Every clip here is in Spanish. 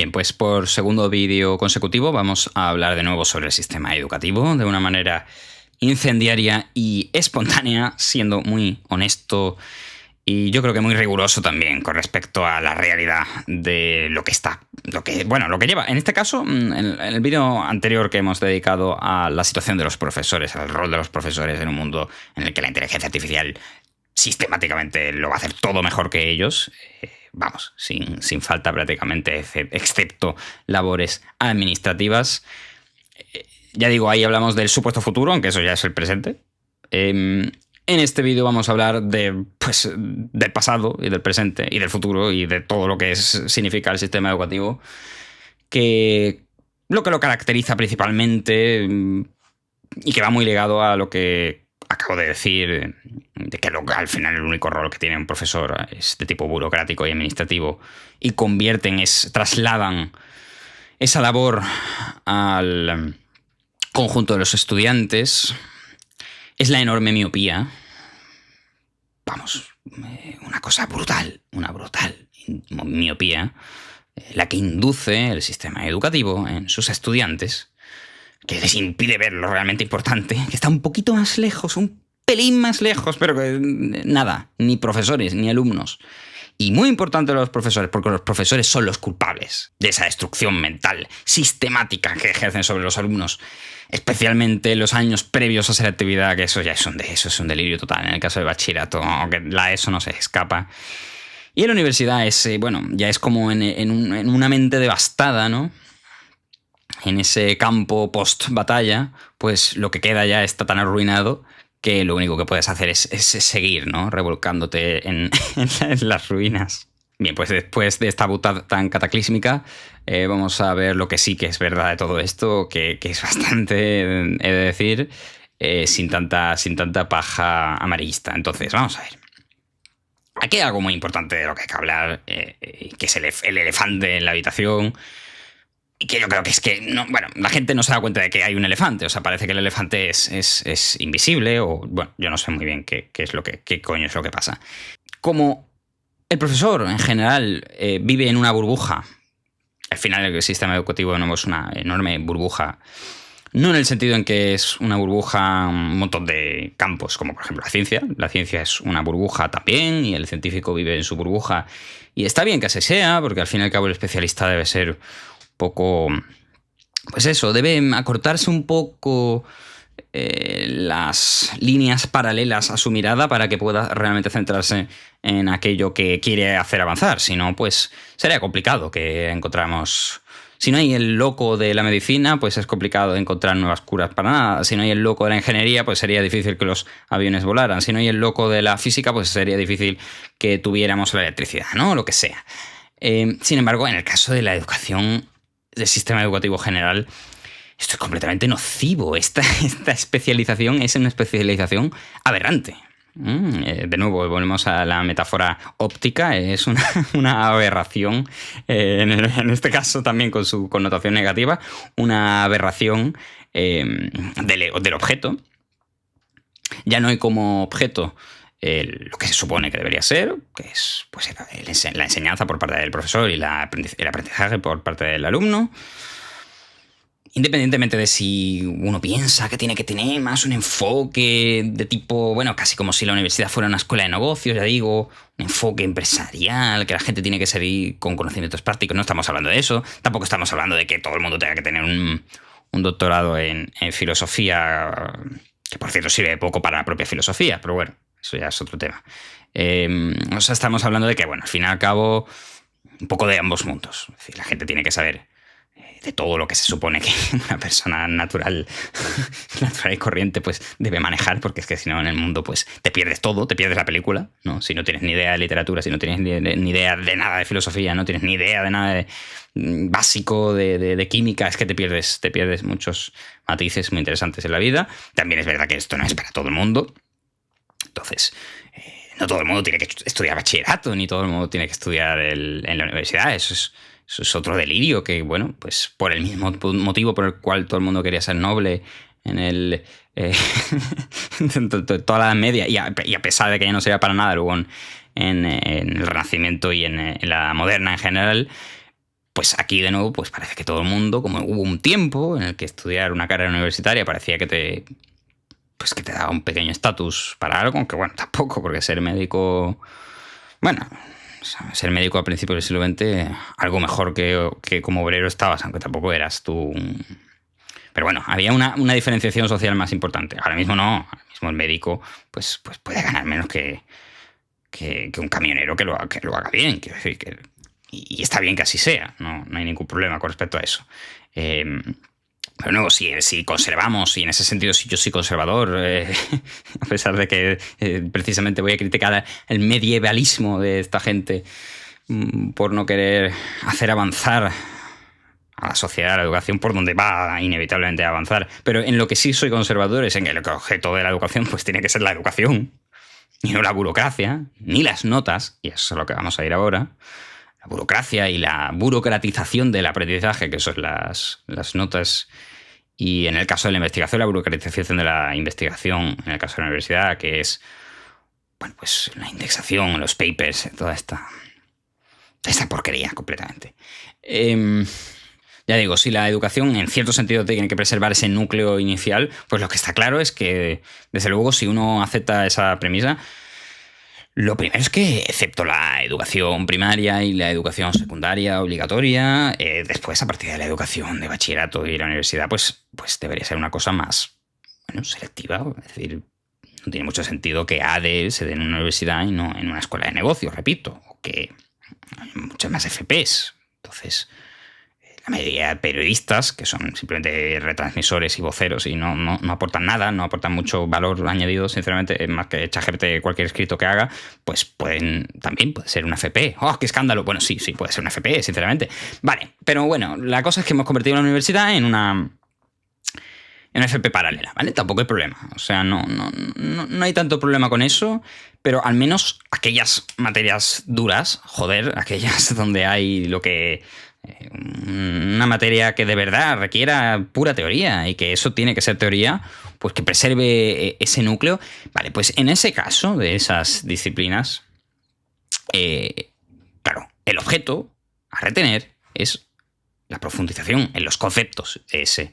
Bien, pues por segundo vídeo consecutivo vamos a hablar de nuevo sobre el sistema educativo de una manera incendiaria y espontánea, siendo muy honesto y yo creo que muy riguroso también con respecto a la realidad de lo que lleva. En este caso, en el vídeo anterior que hemos dedicado a la situación de los profesores, al rol de los profesores en un mundo en el que la inteligencia artificial sistemáticamente lo va a hacer todo mejor que ellos, sin falta prácticamente, excepto labores administrativas. Ya digo, ahí hablamos del supuesto futuro, aunque eso ya es el presente. En este vídeo vamos a hablar del pasado y del presente y del futuro y de todo lo que significa el sistema educativo, que lo caracteriza principalmente y que va muy ligado a lo que acabo de decir, de que al final el único rol que tiene un profesor es de tipo burocrático y administrativo y trasladan esa labor al conjunto de los estudiantes. Es la enorme miopía. Una cosa brutal, una brutal miopía, la que induce el sistema educativo en sus estudiantes, que les impide ver lo realmente importante, que está un poquito más lejos, un pelín más lejos, pero que nada, ni profesores ni alumnos. Y muy importante los profesores, porque los profesores son los culpables de esa destrucción mental sistemática que ejercen sobre los alumnos, especialmente en los años previos a selectividad, que eso es un delirio total. En el caso del bachillerato, aunque la ESO no se escapa. Y en la universidad ya es como en una mente devastada, ¿no? En ese campo post-batalla, pues lo que queda ya está tan arruinado que lo único que puedes hacer es seguir, ¿no? Revolcándote en las ruinas. Bien, pues después de esta buta tan cataclísmica, vamos a ver lo que sí que es verdad de todo esto, que es bastante, he de decir, sin tanta paja amarillista. Entonces, vamos a ver. Aquí hay algo muy importante de lo que hay que hablar, que es el elefante en la habitación. Y que yo creo que la gente no se da cuenta de que hay un elefante. O sea, parece que el elefante es invisible o, yo no sé muy bien qué coño es lo que pasa. Como el profesor, en general, vive en una burbuja. Al final, el sistema educativo no es una enorme burbuja. No en el sentido en que es una burbuja, un montón de campos, como por ejemplo la ciencia. La ciencia es una burbuja también y el científico vive en su burbuja. Y está bien que así sea, porque al fin y al cabo el especialista debe ser poco, debe acortarse un poco las líneas paralelas a su mirada para que pueda realmente centrarse en aquello que quiere hacer avanzar. Si no, pues sería complicado que encontramos. Si no hay el loco de la medicina, pues es complicado encontrar nuevas curas para nada. Si no hay el loco de la ingeniería, pues sería difícil que los aviones volaran. Si no hay el loco de la física, pues sería difícil que tuviéramos la electricidad, ¿no? Lo que sea. Sin embargo, en el caso de la educación, del sistema educativo general, esto es completamente nocivo. Esta especialización es una especialización aberrante. De nuevo, volvemos a la metáfora óptica. Es una aberración, en este caso también con su connotación negativa, una aberración del objeto. Ya no hay como objeto lo que se supone que debería ser, que es la enseñanza por parte del profesor y el aprendizaje por parte del alumno. Independientemente de si uno piensa que tiene que tener más un enfoque de tipo, casi como si la universidad fuera una escuela de negocios, ya digo, un enfoque empresarial, que la gente tiene que seguir con conocimientos prácticos. No estamos hablando de eso. Tampoco estamos hablando de que todo el mundo tenga que tener un doctorado en filosofía, que por cierto sirve poco para la propia filosofía, pero bueno, eso ya es otro tema. Estamos hablando de que, al fin y al cabo, un poco de ambos mundos. Es decir, la gente tiene que saber de todo lo que se supone que una persona natural y corriente pues debe manejar, porque es que si no en el mundo pues te pierdes todo, te pierdes la película, ¿no? Si no tienes ni idea de literatura, si no tienes ni idea de nada de filosofía, no tienes ni idea de nada de básico de química, es que te pierdes muchos matices muy interesantes en la vida. También es verdad que esto no es para todo el mundo. Entonces, no todo el mundo tiene que estudiar bachillerato, ni todo el mundo tiene que estudiar en la universidad. Eso es otro delirio que, pues por el mismo motivo por el cual todo el mundo quería ser noble en toda la Edad Media, y a pesar de que ya no sería para nada luego en el Renacimiento y en la moderna en general, pues aquí de nuevo pues parece que todo el mundo, como hubo un tiempo en el que estudiar una carrera universitaria parecía que te daba un pequeño estatus para algo, aunque bueno, tampoco, porque ser médico, bueno, ser médico a principios del siglo XX, algo mejor que como obrero estabas, aunque tampoco eras tú. Pero bueno, había una diferenciación social más importante. Ahora mismo no, ahora mismo el médico pues puede ganar menos que un camionero que lo haga bien. Quiero decir, y está bien que así sea, no hay ningún problema con respecto a eso. Pero luego, si conservamos, y en ese sentido yo soy conservador, a pesar de que precisamente voy a criticar el medievalismo de esta gente por no querer hacer avanzar a la sociedad, a la educación, por donde va inevitablemente a avanzar. Pero en lo que sí soy conservador es en el objeto de la educación pues tiene que ser la educación, y no la burocracia, ni las notas, y eso es a lo que vamos a ir ahora. La burocracia y la burocratización del aprendizaje, que son las notas, y en el caso de la investigación, la burocratización de la investigación, en el caso de la universidad, que es bueno, pues la indexación, los papers, toda esta porquería completamente. Ya digo, si la educación en cierto sentido tiene que preservar ese núcleo inicial, pues lo que está claro es que, desde luego, si uno acepta esa premisa, lo primero es que, excepto la educación primaria y la educación secundaria obligatoria, después, a partir de la educación de bachillerato y la universidad, pues debería ser una cosa más, bueno, selectiva. Es decir, no tiene mucho sentido que ADE se dé en una universidad y no en una escuela de negocios, repito, o que hay muchas más FPs. Entonces, la mayoría de periodistas, que son simplemente retransmisores y voceros y no aportan nada, no aportan mucho valor añadido, sinceramente, más que ChatGPT, cualquier escrito que haga, pues puede ser una FP. ¡Oh, qué escándalo! Bueno, sí, puede ser una FP, sinceramente. Vale, pero bueno, la cosa es que hemos convertido la universidad en una FP paralela, ¿vale? Tampoco hay problema. O sea, no hay tanto problema con eso, pero al menos aquellas materias duras, joder, aquellas donde hay una materia que de verdad requiera pura teoría y que eso tiene que ser teoría, pues que preserve ese núcleo. Vale, pues en ese caso de esas disciplinas, claro, el objeto a retener es la profundización en los conceptos de ese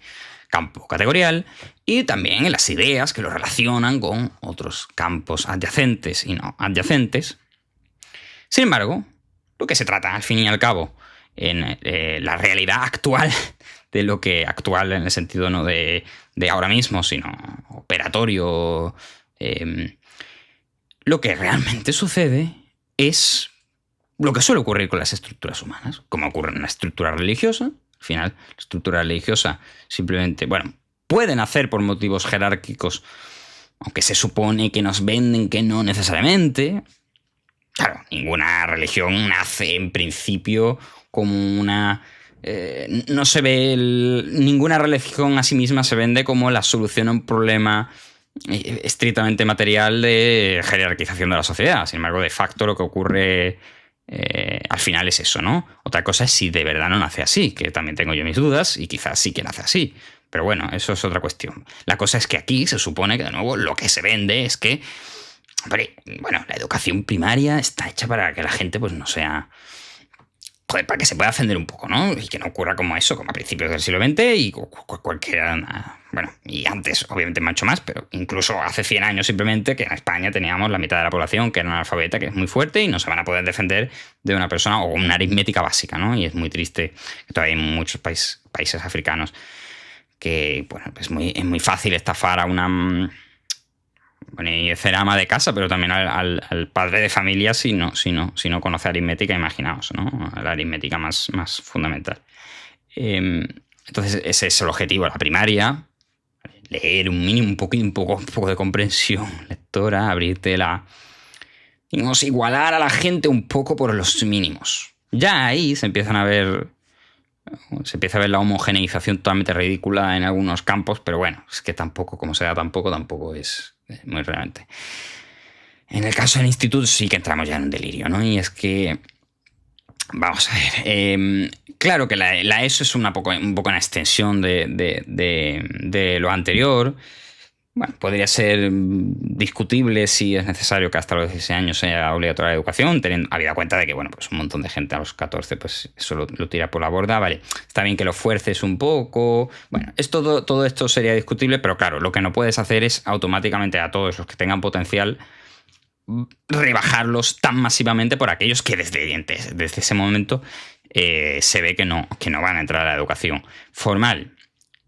campo categorial y también en las ideas que lo relacionan con otros campos adyacentes y no adyacentes. Sin embargo, lo que se trata, al fin y al cabo, en la realidad actual, de lo que actual en el sentido no de ahora mismo, sino operatorio, lo que realmente sucede es lo que suele ocurrir con las estructuras humanas, como ocurre en la estructura religiosa. Al final, la estructura religiosa simplemente, bueno, puede nacer por motivos jerárquicos, aunque se supone que nos venden que no necesariamente. Claro, ninguna religión nace en principio como una... no se ve... ninguna religión a sí misma se vende como la solución a un problema estrictamente material de jerarquización de la sociedad. Sin embargo, de facto lo que ocurre al final es eso, ¿no? Otra cosa es si de verdad no nace así, que también tengo yo mis dudas y quizás sí que nace así. Pero bueno, eso es otra cuestión. La cosa es que aquí se supone que, de nuevo, lo que se vende es que... Hombre, bueno, la educación primaria está hecha para que la gente pues no sea... Joder, para que se pueda defender un poco, ¿no? Y que no ocurra como eso, como a principios del siglo XX y cualquiera... Bueno, y antes, obviamente, mucho más, pero incluso hace 100 años simplemente que en España teníamos la mitad de la población que era analfabeta, que es muy fuerte y no se van a poder defender de una persona o una aritmética básica, ¿no? Y es muy triste que todavía hay muchos países africanos que, bueno, es muy fácil estafar a una... Bueno, y ser ama de casa, pero también al padre de familia si no conoce aritmética, imaginaos, ¿no? La aritmética más fundamental. Entonces, ese es el objetivo, la primaria. Leer un mínimo, un poco de comprensión lectora, abrirte digamos, igualar a la gente un poco por los mínimos. Ya ahí se empieza a ver la homogeneización totalmente ridícula en algunos campos, pero bueno, es que tampoco, como sea, tampoco es muy relevante. En el caso del instituto sí que entramos ya en un delirio, ¿no? Y es que, vamos a ver, claro que la ESO es un poco una extensión de lo anterior, Bueno, podría ser discutible si es necesario que hasta los 16 años sea obligatoria la educación, teniendo habida cuenta de que, bueno, pues un montón de gente a los 14, pues eso lo tira por la borda, vale. Está bien que lo fuerces un poco. Bueno, todo esto sería discutible, pero claro, lo que no puedes hacer es automáticamente a todos los que tengan potencial rebajarlos tan masivamente por aquellos que desde ese momento se ve que no van a entrar a la educación formal.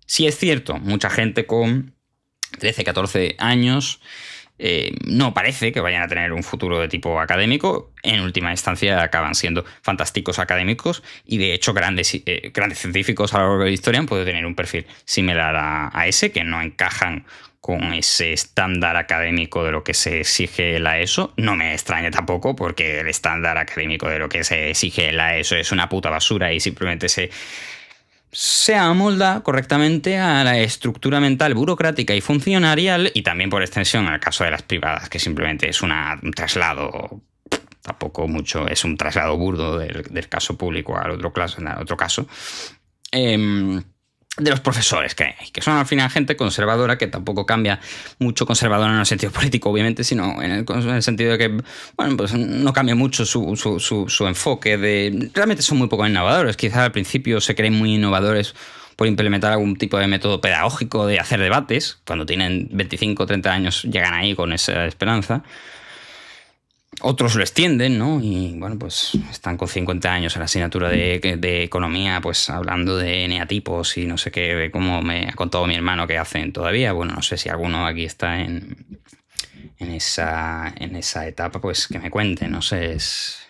Sí es cierto, mucha gente con 13, 14 años no parece que vayan a tener un futuro de tipo académico. En última instancia acaban siendo fantásticos académicos y de hecho grandes científicos a lo largo de la historia han podido tener un perfil similar a ese, que no encajan con ese estándar académico de lo que se exige la ESO. No me extraña tampoco, porque el estándar académico de lo que se exige la ESO es una puta basura y simplemente se amolda correctamente a la estructura mental burocrática y funcionarial, y también por extensión en el caso de las privadas, que simplemente es un traslado, tampoco mucho, es un traslado burdo del caso público al otro caso. De los profesores, que son al final gente conservadora, que tampoco cambia mucho, conservadora no en el sentido político, obviamente, sino en el sentido de que, bueno, pues no cambia mucho su enfoque. Realmente son muy poco innovadores. Quizás al principio se creen muy innovadores por implementar algún tipo de método pedagógico de hacer debates. Cuando tienen 25 o 30 años llegan ahí con esa esperanza. Otros lo extienden, ¿no? Y bueno, pues están con 50 años en la asignatura de economía, pues hablando de eneatipos y no sé qué, de cómo me ha contado mi hermano que hacen todavía. Bueno, no sé si alguno aquí está en esa etapa, pues que me cuente, no sé, es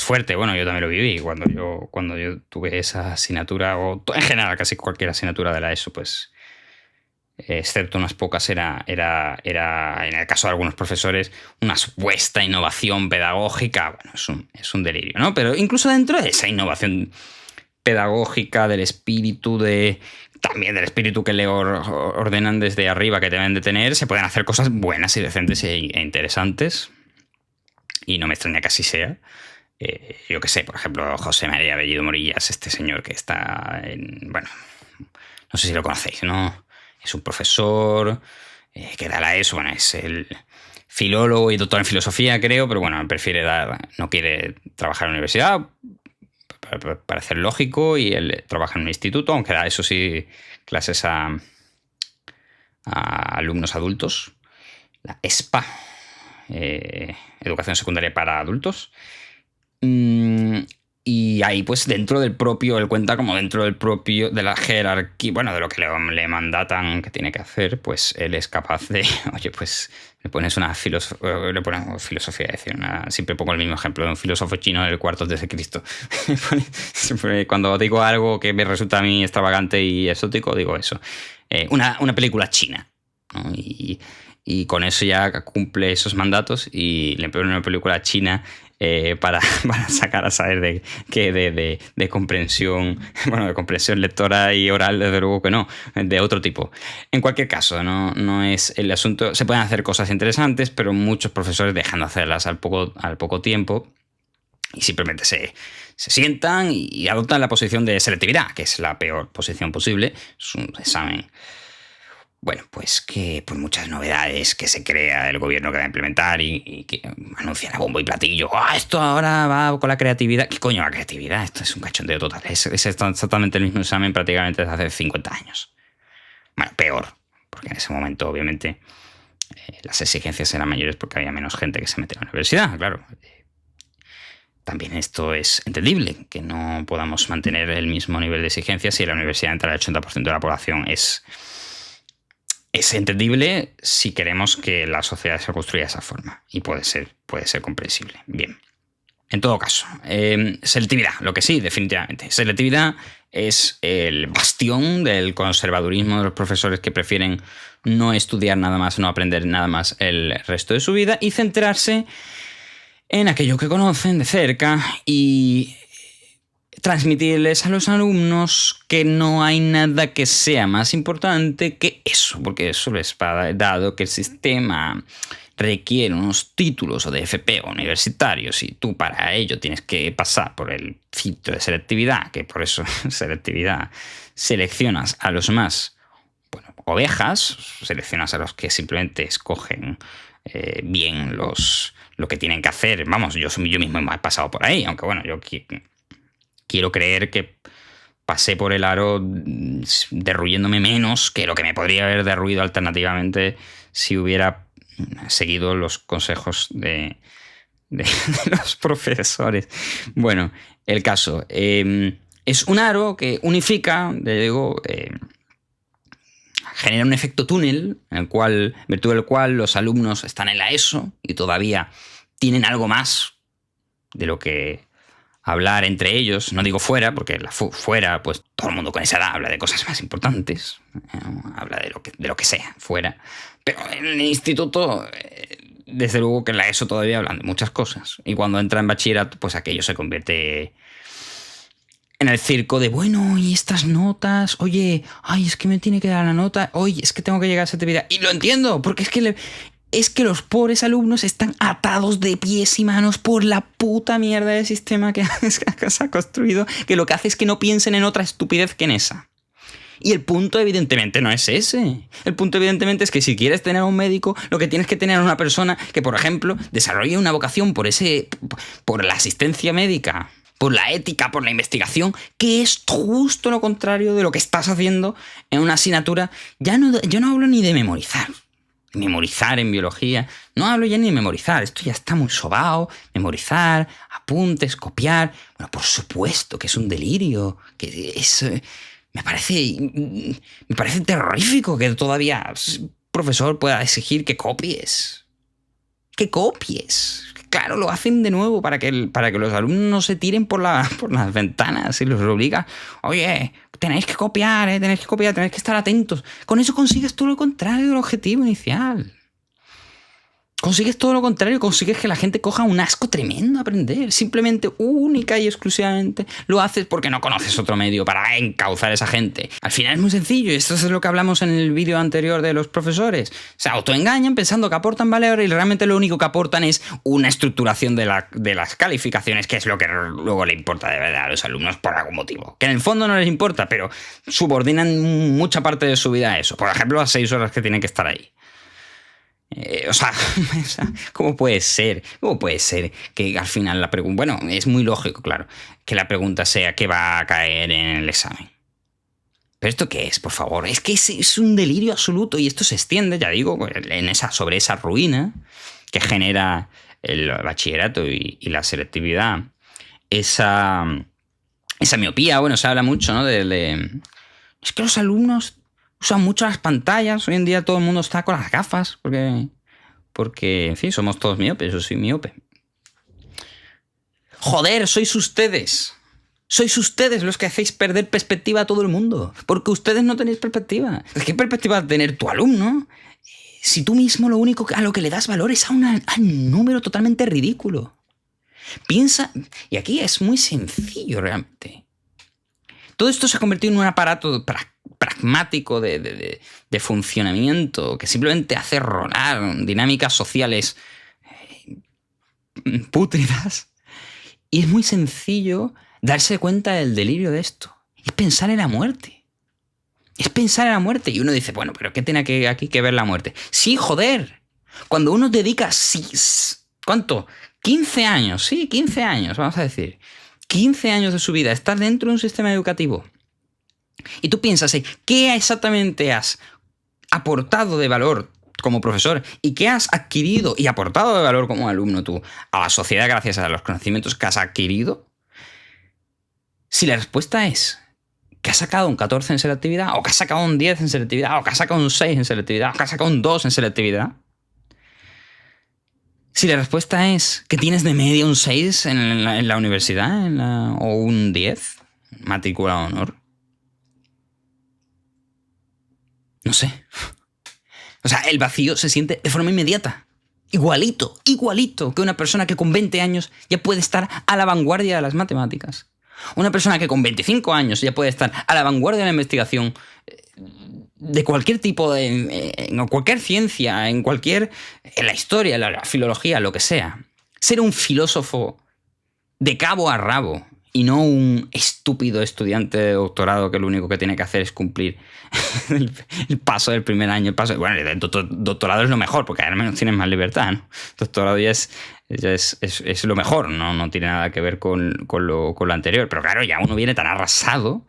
fuerte. Bueno, yo también lo viví cuando yo tuve esa asignatura, o en general casi cualquier asignatura de la ESO, pues excepto unas pocas, era en el caso de algunos profesores una supuesta innovación pedagógica. Bueno, es un delirio, ¿no? Pero incluso dentro de esa innovación pedagógica, del espíritu también del espíritu que le ordenan desde arriba que deben de tener, se pueden hacer cosas buenas y decentes e interesantes, y no me extraña que así sea. Yo qué sé, por ejemplo, José María Bellido Morillas, este señor que está bueno, no sé si lo conocéis, ¿no? Es un profesor que da la ESO, bueno, es el filólogo y doctor en filosofía, creo, pero bueno, no quiere trabajar en la universidad, parece lógico, y él trabaja en un instituto, aunque da, eso sí, clases a alumnos adultos, la ESPA, Educación Secundaria para Adultos. Y ahí, pues, dentro del propio, él cuenta como dentro del propio, de la jerarquía, bueno, de lo que le mandatan que tiene que hacer, pues él es capaz de, oye, pues le pones filosofía, es decir, siempre pongo el mismo ejemplo de un filósofo chino del cuarto antes de Cristo. Cuando digo algo que me resulta a mí extravagante y exótico, digo eso. Una película china, ¿no? Y con eso ya cumple esos mandatos, y le pone una película china para sacar a saber de comprensión, bueno, de comprensión lectora y oral, desde luego que no, de otro tipo. En cualquier caso, no es el asunto. Se pueden hacer cosas interesantes, pero muchos profesores dejan de hacerlas al poco tiempo, y simplemente se sientan y adoptan la posición de selectividad, que es la peor posición posible. Es un examen, bueno, pues que por muchas novedades que se crea el gobierno que va a implementar y que anuncia a bombo y platillo, esto ahora va con la creatividad. ¿Qué coño la creatividad? Esto es un cachondeo total. Es exactamente el mismo examen prácticamente desde hace 50 años. Bueno, peor, porque en ese momento, obviamente, las exigencias eran mayores porque había menos gente que se metía en la universidad, claro. También esto es entendible, que no podamos mantener el mismo nivel de exigencia si en la universidad entra el 80% de la población. Es entendible si queremos que la sociedad se construya de esa forma, y puede ser comprensible. Bien. En todo caso, selectividad, lo que sí, definitivamente. Selectividad es el bastión del conservadurismo de los profesores que prefieren no estudiar nada más, no aprender nada más el resto de su vida, y centrarse en aquello que conocen de cerca y transmitirles a los alumnos que no hay nada que sea más importante que eso, porque eso les va dado que el sistema requiere unos títulos o de FP o universitarios, y tú para ello tienes que pasar por el filtro de selectividad, que por eso selectividad seleccionas a los más bueno, ovejas, seleccionas a los que simplemente escogen bien lo que tienen que hacer. Vamos, yo mismo he pasado por ahí, aunque bueno, yo quiero creer que pasé por el aro derruyéndome menos que lo que me podría haber derruido alternativamente si hubiera seguido los consejos de los profesores. Bueno, el caso. Es un aro que unifica, digo, genera un efecto túnel, en virtud del cual los alumnos están en la ESO y todavía tienen algo más de lo que hablar entre ellos. No digo fuera, porque fuera, pues todo el mundo con esa edad habla de cosas más importantes, habla de lo que sea, fuera. Pero en el instituto, desde luego que en la ESO todavía hablan de muchas cosas. Y cuando entra en bachillerato, pues aquello se convierte en el circo de, bueno, y estas notas, oye, ay, es que me tiene que dar la nota, oye, es que tengo que llegar a certificado. Y lo entiendo, porque es que los pobres alumnos están atados de pies y manos por la puta mierda del sistema que se ha construido, que lo que hace es que no piensen en otra estupidez que en esa. Y el punto evidentemente no es ese. El punto evidentemente es que si quieres tener a un médico, lo que tienes que tener a una persona que, por ejemplo, desarrolle una vocación por la asistencia médica, por la ética, por la investigación, que es justo lo contrario de lo que estás haciendo en una asignatura. Yo no hablo ni de memorizar. Memorizar en biología. No hablo ya ni de memorizar. Esto ya está muy sobao. Memorizar, apuntes, copiar. Bueno, por supuesto que es un delirio. Que es... Me parece terrorífico que todavía el profesor pueda exigir que copies. Que copies. Claro, lo hacen de nuevo para que los alumnos no se tiren por las ventanas y los obliga. Oye, tenéis que copiar, tenéis que estar atentos. Con eso consigues todo lo contrario del objetivo inicial. Consigues todo lo contrario, consigues que la gente coja un asco tremendo a aprender. Simplemente, única y exclusivamente, lo haces porque no conoces otro medio para encauzar a esa gente. Al final es muy sencillo, y esto es lo que hablamos en el vídeo anterior de los profesores. Se autoengañan pensando que aportan valor y realmente lo único que aportan es una estructuración de las calificaciones, que es lo que luego le importa de verdad a los alumnos por algún motivo. Que en el fondo no les importa, pero subordinan mucha parte de su vida a eso. Por ejemplo, las 6 horas que tienen que estar ahí. O sea, ¿cómo puede ser? ¿Cómo puede ser que al final la pregunta... Bueno, es muy lógico, claro, que la pregunta sea qué va a caer en el examen. ¿Pero esto qué es, por favor? Es que es un delirio absoluto y esto se extiende, ya digo, sobre esa ruina que genera el bachillerato y la selectividad. Esa miopía, bueno, se habla mucho, ¿no? Es que los alumnos usan mucho las pantallas. Hoy en día todo el mundo está con las gafas porque en fin, somos todos miopes. Yo soy miope. Joder, sois ustedes. Sois ustedes los que hacéis perder perspectiva a todo el mundo. Porque ustedes no tenéis perspectiva. ¿Qué perspectiva va a tener tu alumno si tú mismo lo único a lo que le das valor es a un número totalmente ridículo? Piensa, y aquí es muy sencillo realmente. Todo esto se ha convertido en un aparato pragmático de funcionamiento que simplemente hace rolar dinámicas sociales pútridas. Y es muy sencillo darse cuenta del delirio de esto. Es pensar en la muerte. Es pensar en la muerte. Y uno dice, bueno, pero ¿qué tiene aquí que ver la muerte? Sí, joder. Cuando uno dedica... ¿Cuánto? 15 años. Sí, 15 años, vamos a decir. 15 años de su vida, estar dentro de un sistema educativo. Y tú piensas, ¿qué exactamente has aportado de valor como profesor? ¿Y qué has adquirido y aportado de valor como alumno tú a la sociedad gracias a los conocimientos que has adquirido? Si la respuesta es que has sacado un 14 en selectividad, o que has sacado un 10 en selectividad, o que has sacado un 6 en selectividad, o que has sacado un 2 en selectividad. Si la respuesta es que tienes de media un 6 en la universidad o un 10, matrícula de honor. No sé. O sea, el vacío se siente de forma inmediata. Igualito que una persona que con 20 años ya puede estar a la vanguardia de las matemáticas. Una persona que con 25 años ya puede estar a la vanguardia de la investigación de cualquier tipo en cualquier ciencia, en la historia, en la filología, lo que sea. Ser un filósofo de cabo a rabo y no un estúpido estudiante de doctorado que lo único que tiene que hacer es cumplir el paso del primer año. Bueno, el doctorado es lo mejor, porque al menos tienes más libertad, ¿no? Doctorado ya es lo mejor, no tiene nada que ver con lo anterior. Pero claro, ya uno viene tan arrasado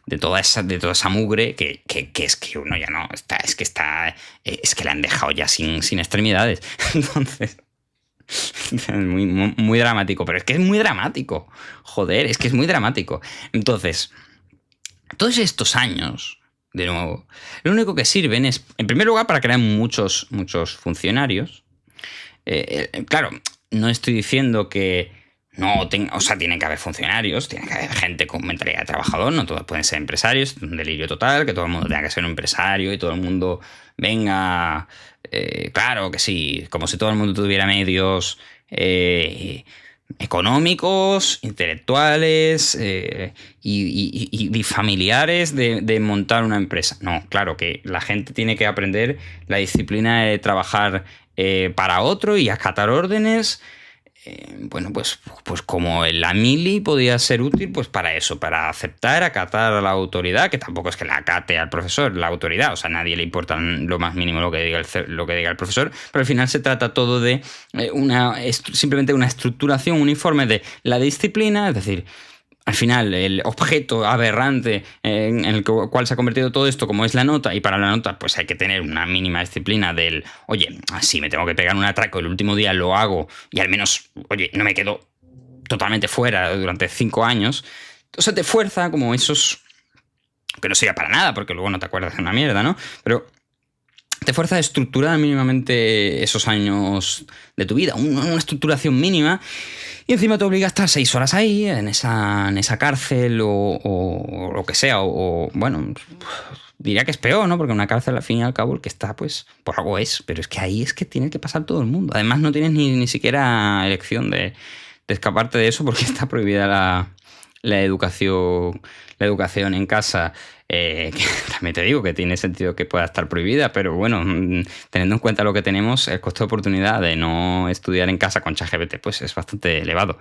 de toda esa mugre que es que uno ya no está, es que le han dejado ya sin extremidades. Entonces, muy dramático, pero es que es muy dramático. Joder, es que es muy dramático. Entonces, todos estos años, de nuevo, lo único que sirven es, en primer lugar, para crear muchos funcionarios. Claro, no estoy diciendo que tienen que haber funcionarios, tiene que haber gente con mentalidad de trabajador, no todos pueden ser empresarios, es un delirio total, que todo el mundo tenga que ser un empresario y todo el mundo venga, claro que sí, como si todo el mundo tuviera medios económicos, intelectuales y familiares de montar una empresa. No, claro que la gente tiene que aprender la disciplina de trabajar para otro y acatar órdenes. Bueno, pues como la mili podía ser útil pues para eso, para acatar a la autoridad, que tampoco es que la acate al profesor, la autoridad, o sea, a nadie le importa lo más mínimo lo que diga el profesor, pero al final se trata todo de simplemente una estructuración uniforme de la disciplina, es decir, al final, el objeto aberrante en el cual se ha convertido todo esto, como es la nota, y para la nota pues hay que tener una mínima disciplina del, oye, si me tengo que pegar un atraco el último día lo hago y al menos, oye, no me quedo totalmente fuera durante 5 años. Entonces te fuerza como esos, que no sirve para nada porque luego no te acuerdas de una mierda, ¿no? Pero te fuerza a estructurar mínimamente esos años de tu vida, una estructuración mínima. Y encima te obliga a estar 6 horas ahí, en esa cárcel o lo que sea. O bueno, diría que es peor, ¿no? Porque una cárcel, al fin y al cabo, el que está, pues, por algo es. Pero es que ahí es que tiene que pasar todo el mundo. Además, no tienes ni siquiera elección de escaparte de eso porque está prohibida la educación en casa. Que también te digo que tiene sentido que pueda estar prohibida, pero bueno, teniendo en cuenta lo que tenemos, el costo de oportunidad de no estudiar en casa con ChatGPT pues es bastante elevado.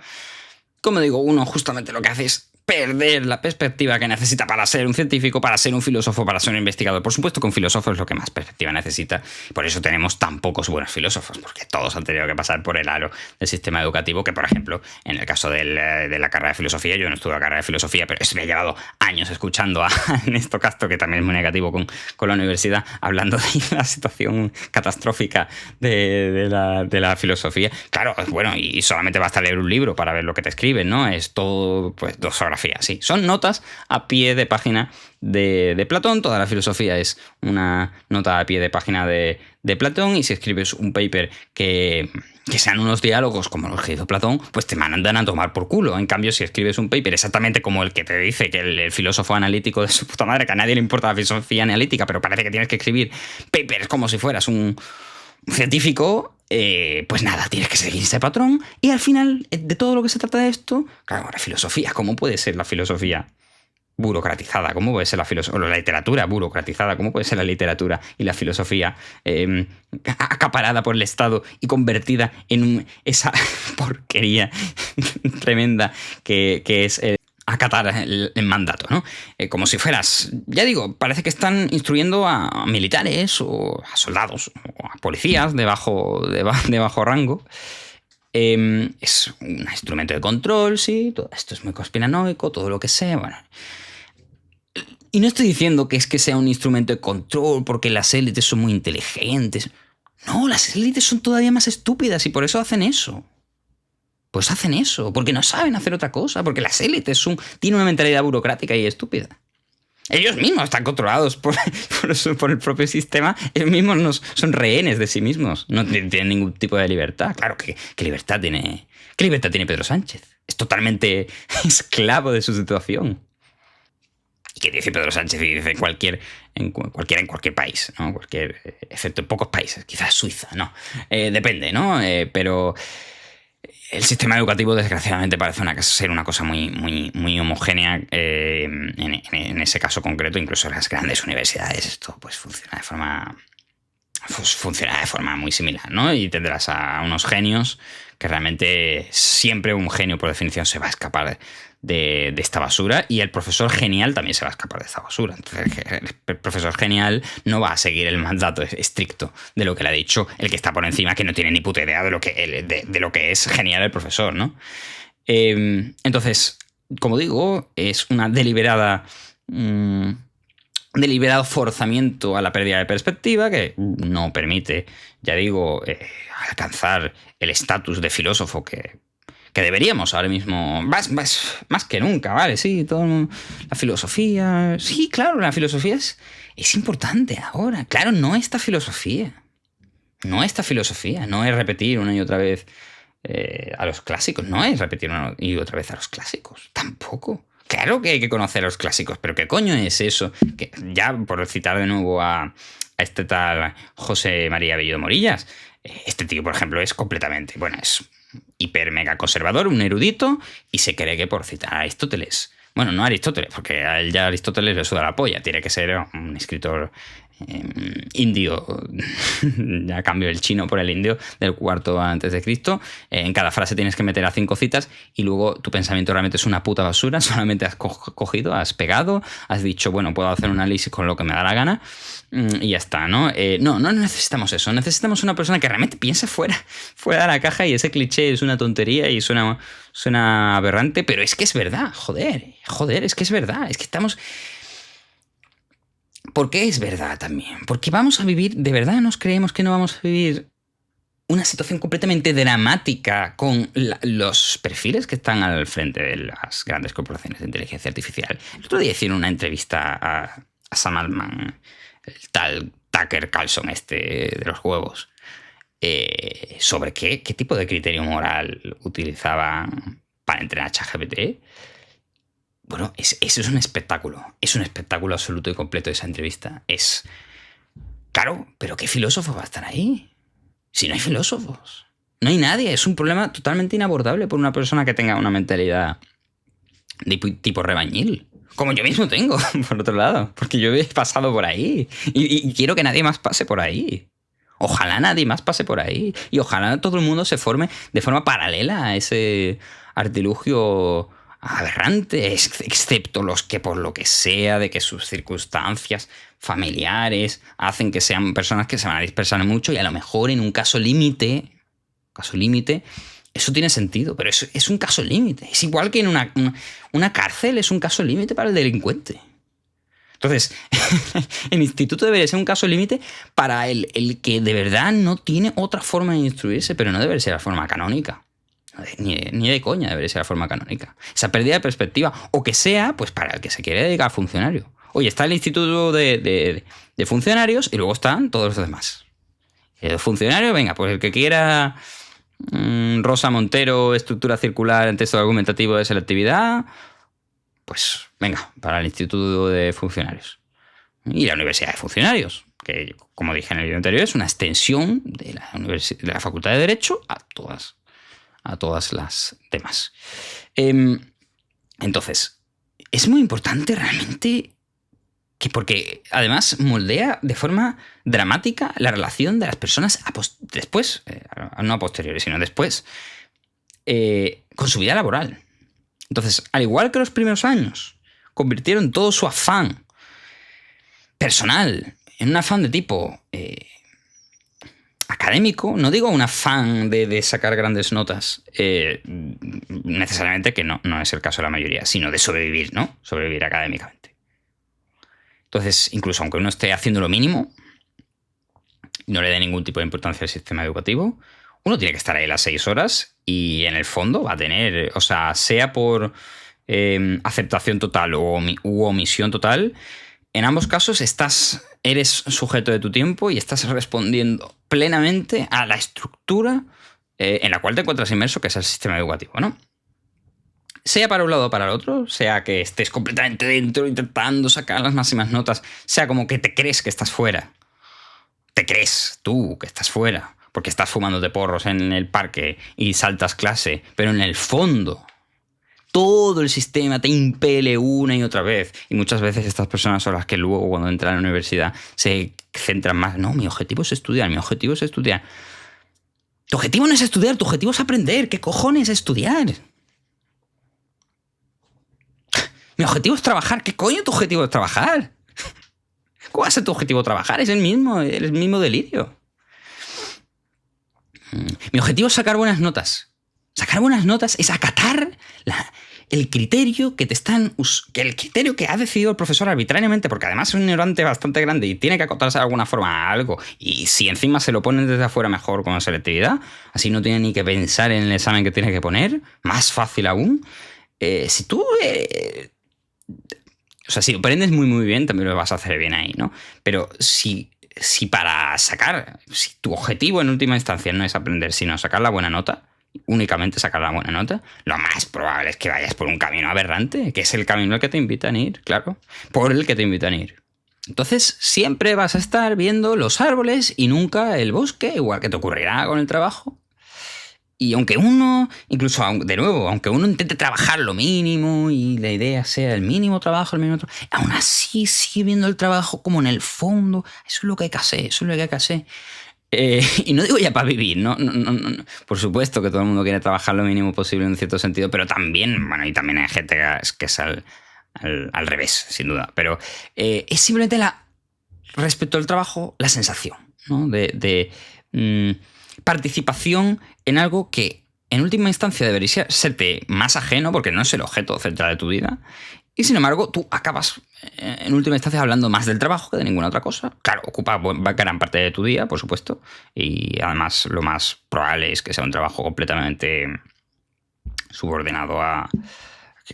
Como digo, uno justamente lo que hace es perder la perspectiva que necesita para ser un científico, para ser un filósofo, para ser un investigador. Por supuesto que un filósofo es lo que más perspectiva necesita. Por eso tenemos tan pocos buenos filósofos, porque todos han tenido que pasar por el aro del sistema educativo, que por ejemplo, en el caso de la carrera de filosofía, yo no estuve en la carrera de filosofía, pero eso me ha llevado años escuchando a Ernesto Castro, que también es muy negativo con la universidad, hablando de la situación catastrófica de la filosofía. Claro, bueno, y solamente basta leer un libro para ver lo que te escriben, ¿no? Es todo, pues, 2 horas. Sí, son notas a pie de página de Platón. Toda la filosofía es una nota a pie de página de Platón, y si escribes un paper que sean unos diálogos como los que hizo Platón, pues te mandan a tomar por culo. En cambio, si escribes un paper exactamente como el que te dice que el filósofo analítico de su puta madre, que a nadie le importa la filosofía analítica, pero parece que tienes que escribir papers como si fueras un científico, pues nada, tienes que seguir ese patrón. Y al final de todo lo que se trata de esto, claro, la filosofía, ¿cómo puede ser la filosofía burocratizada? ¿Cómo puede ser la literatura burocratizada? ¿Cómo puede ser la literatura y la filosofía acaparada por el Estado y convertida en esa porquería tremenda que es acatar el mandato, ¿no? Como si fueras, ya digo, parece que están instruyendo a militares o a soldados o a policías de bajo rango. Es un instrumento de control, sí, todo esto es muy conspiranoico, todo lo que sea, bueno. Y no estoy diciendo que sea un instrumento de control porque las élites son muy inteligentes. No, las élites son todavía más estúpidas y por eso hacen eso. Pues hacen eso, porque no saben hacer otra cosa, porque las élites tienen una mentalidad burocrática y estúpida. Ellos mismos están controlados por el propio sistema, ellos mismos son rehenes de sí mismos, no tienen ningún tipo de libertad. Claro, ¿qué libertad tiene Pedro Sánchez? Es totalmente esclavo de su situación. ¿Y qué dice Pedro Sánchez? Y dice en cualquier país, ¿no? Excepto en pocos países, quizás Suiza, no. Depende, ¿no? Pero el sistema educativo, desgraciadamente, parece ser una cosa muy, muy, muy homogénea en ese caso concreto. Incluso en las grandes universidades esto pues funciona de forma muy similar, ¿no? Y tendrás a unos genios que realmente siempre un genio, por definición, se va a escapar de esta basura, y el profesor genial también se va a escapar de esta basura. Entonces, el profesor genial no va a seguir el mandato estricto de lo que le ha dicho el que está por encima, que no tiene ni puta idea de lo que es genial el profesor, ¿no? Entonces, como digo, es una deliberado forzamiento a la pérdida de perspectiva que no permite, ya digo, alcanzar el estatus de filósofo que deberíamos ahora mismo, más que nunca, ¿vale? Sí, la filosofía. Sí, claro, la filosofía es importante ahora. Claro, no esta filosofía. No esta filosofía. No es repetir una y otra vez a los clásicos. No es repetir una y otra vez a los clásicos. Tampoco. Claro que hay que conocer a los clásicos, pero ¿qué coño es eso? Que ya, por citar de nuevo a este tal José María Bello de Morillas, este tío, por ejemplo, es completamente, bueno, es hiper mega conservador, un erudito, y se cree que por citar a Aristóteles, bueno, no a Aristóteles, porque a él ya Aristóteles le suda la polla, tiene que ser un escritor indio, ya cambio el chino por el indio, del cuarto antes de Cristo. En cada frase tienes que meter a 5 citas y luego tu pensamiento realmente es una puta basura, solamente has cogido, has pegado, has dicho, bueno, puedo hacer un análisis con lo que me da la gana y ya está, ¿no? No necesitamos eso, necesitamos una persona que realmente piense fuera de la caja, y ese cliché es una tontería y suena aberrante, pero es que es verdad, joder, es que es verdad, es que estamos... ¿Por qué es verdad también? Porque vamos a vivir, de verdad nos creemos que no vamos a vivir una situación completamente dramática con los perfiles que están al frente de las grandes corporaciones de inteligencia artificial. El otro día hicieron una entrevista a Sam Altman, el tal Tucker Carlson de los huevos, sobre qué tipo de criterio moral utilizaban para entrenar a ChatGPT. Bueno, eso es un espectáculo. Es un espectáculo absoluto y completo esa entrevista. Claro, pero ¿qué filósofo va a estar ahí? Si no hay filósofos. No hay nadie. Es un problema totalmente inabordable por una persona que tenga una mentalidad de tipo rebañil. Como yo mismo tengo, por otro lado. Porque yo he pasado por ahí. Y quiero que nadie más pase por ahí. Ojalá nadie más pase por ahí. Y ojalá todo el mundo se forme de forma paralela a ese artilugio aberrante, excepto los que por lo que sea, de que sus circunstancias familiares hacen que sean personas que se van a dispersar mucho, y a lo mejor en un caso límite, eso tiene sentido, pero es un caso límite. Es igual que en una cárcel es un caso límite para el delincuente. Entonces, el instituto debería ser un caso límite para el que de verdad no tiene otra forma de instruirse, pero no debe ser la forma canónica. Ni de coña debería ser la forma canónica. Esa pérdida de perspectiva, o que sea, pues para el que se quiere dedicar a funcionario. Oye, está el instituto de funcionarios y luego están todos los demás. El funcionario, venga, pues el que quiera Rosa Montero, estructura circular en texto argumentativo de selectividad, pues venga, para el instituto de funcionarios. Y la universidad de funcionarios, que como dije en el vídeo anterior, es una extensión de la Facultad de Derecho a todas las demás. Entonces, es muy importante realmente porque además moldea de forma dramática la relación de las personas después, no a posteriori, sino después, con su vida laboral. Entonces, al igual que los primeros años convirtieron todo su afán personal en un afán de tipo académico, no digo un afán de sacar grandes notas, necesariamente, que no es el caso de la mayoría, sino de sobrevivir, ¿no? Sobrevivir académicamente. Entonces, incluso aunque uno esté haciendo lo mínimo, no le dé ningún tipo de importancia al sistema educativo, uno tiene que estar ahí las 6 horas y en el fondo va a tener, o sea, sea por aceptación total u omisión total, en ambos casos eres sujeto de tu tiempo y estás respondiendo plenamente a la estructura en la cual te encuentras inmerso, que es el sistema educativo, ¿no? Sea para un lado o para el otro, sea que estés completamente dentro intentando sacar las máximas notas, sea como que te crees que estás fuera. Te crees tú que estás fuera porque estás fumándote porros en el parque y saltas clase, pero en el fondo todo el sistema te impele una y otra vez. Y muchas veces estas personas son las que luego, cuando entran a la universidad, se centran más. No, mi objetivo es estudiar, mi objetivo es estudiar. Tu objetivo no es estudiar, tu objetivo es aprender. ¿Qué cojones es estudiar? Mi objetivo es trabajar. ¿Qué coño tu objetivo es trabajar? ¿Cuál va a ser tu objetivo trabajar? Es el mismo delirio. Mi objetivo es sacar buenas notas. Sacar buenas notas es acatar el criterio que el criterio que ha decidido el profesor arbitrariamente, porque además es un ignorante bastante grande y tiene que acotarse de alguna forma a algo. Y si encima se lo ponen desde afuera mejor con selectividad, así no tiene ni que pensar en el examen que tiene que poner, más fácil aún. Si tú... si lo aprendes muy muy bien, también lo vas a hacer bien ahí, ¿no? Pero si tu objetivo en última instancia no es aprender, sino sacar la buena nota, únicamente sacar la buena nota, lo más probable es que vayas por un camino aberrante, que es el camino al que te invitan a ir, claro, por el que te invitan a ir. Entonces siempre vas a estar viendo los árboles y nunca el bosque, igual que te ocurrirá con el trabajo. Y aunque uno, incluso de nuevo, aunque uno intente trabajar lo mínimo y la idea sea el mínimo trabajo, aún así sigue viendo el trabajo como en el fondo. Eso es lo que hay que hacer, eso es lo que hay que hacer. Y no digo ya para vivir, no. Por supuesto que todo el mundo quiere trabajar lo mínimo posible en cierto sentido, pero también, y también hay gente que es al revés, sin duda. Pero es simplemente respecto al trabajo, la sensación, ¿no? de participación en algo que en última instancia debería serte más ajeno, porque no es el objeto central de tu vida. Y sin embargo, tú acabas en última instancia hablando más del trabajo que de ninguna otra cosa. Claro, ocupa gran parte de tu día, por supuesto. Y además lo más probable es que sea un trabajo completamente subordinado a